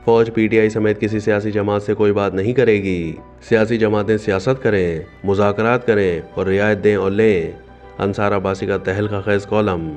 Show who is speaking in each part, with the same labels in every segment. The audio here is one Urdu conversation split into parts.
Speaker 1: فوج پی ٹی آئی سمیت کسی سیاسی جماعت سے کوئی بات نہیں کرے گی۔ سیاسی جماعتیں سیاست کریں، مذاکرات کریں اور رعایت دیں اور لیں۔ انصار عباسی کا تہلکہ خیز کالم۔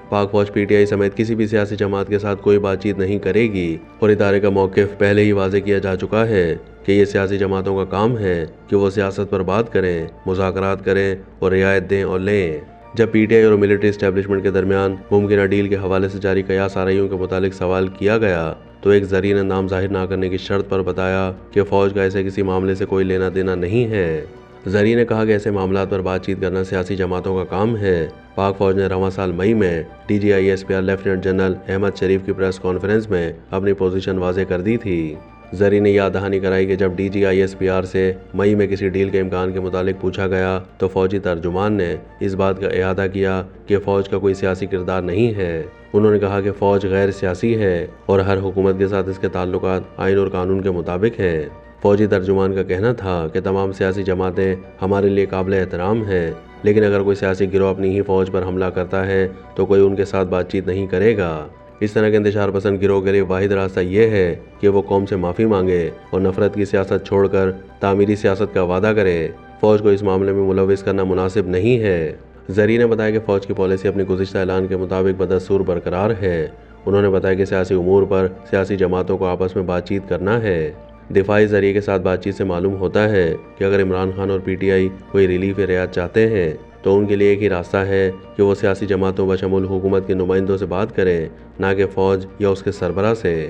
Speaker 1: پاک فوج پی ٹی آئی سمیت کسی بھی سیاسی جماعت کے ساتھ کوئی بات چیت نہیں کرے گی اور ادارے کا موقف پہلے ہی واضح کیا جا چکا ہے کہ یہ سیاسی جماعتوں کا کام ہے کہ وہ سیاست پر بات کریں، مذاکرات کریں اور رعایت دیں اور لیں۔ جب پی ٹی آئی اور ملٹری اسٹیبلشمنٹ کے درمیان ممکنہ ڈیل کے حوالے سے جاری قیاس آرائیوں کے متعلق سوال کیا گیا تو ایک ذرائع نے نام ظاہر نہ کرنے کی شرط پر بتایا کہ فوج کا ایسے کسی معاملے سے کوئی لینا دینا نہیں ہے۔ ذرائع نے کہا کہ ایسے معاملات پر بات چیت کرنا سیاسی جماعتوں کا کام ہے۔ پاک فوج نے رواں سال مئی میں D G I S P R lieutenant general Ahmed Sharif کی پریس کانفرنس میں اپنی پوزیشن واضح کر دی تھی۔ ذرائع نے یاد دہانی کرائی کہ جب D G I S P R سے مئی میں کسی ڈیل کے امکان کے متعلق پوچھا گیا تو فوجی ترجمان نے اس بات کا اعادہ کیا کہ فوج کا کوئی سیاسی کردار نہیں ہے۔ انہوں نے کہا کہ فوج غیر سیاسی ہے اور ہر حکومت کے ساتھ اس کے تعلقات آئین اور قانون کے مطابق ہیں۔ فوجی ترجمان کا کہنا تھا کہ تمام سیاسی جماعتیں ہمارے لیے قابل احترام ہیں، لیکن اگر کوئی سیاسی گروہ اپنی ہی فوج پر حملہ کرتا ہے تو کوئی ان کے ساتھ بات چیت نہیں کرے گا۔ اس طرح کے انتشار پسند گروہ کے لیے واحد راستہ یہ ہے کہ وہ قوم سے معافی مانگے اور نفرت کی سیاست چھوڑ کر تعمیری سیاست کا وعدہ کرے۔ فوج کو اس معاملے میں ملوث کرنا مناسب نہیں ہے۔ ذرائع نے بتایا کہ فوج کی پالیسی اپنی گزشتہ اعلان کے مطابق بدستور برقرار ہے۔ انہوں نے بتایا کہ سیاسی امور پر سیاسی جماعتوں کو آپس میں بات چیت کرنا ہے۔ دفاعی ذریعے کے ساتھ بات چیت سے معلوم ہوتا ہے کہ اگر عمران خان اور پی ٹی آئی کوئی ریلیف یا رعایت چاہتے ہیں تو ان کے لیے ایک ہی راستہ ہے کہ وہ سیاسی جماعتوں بشمول حکومت کے نمائندوں سے بات کریں، نہ کہ فوج یا اس کے سربراہ سے۔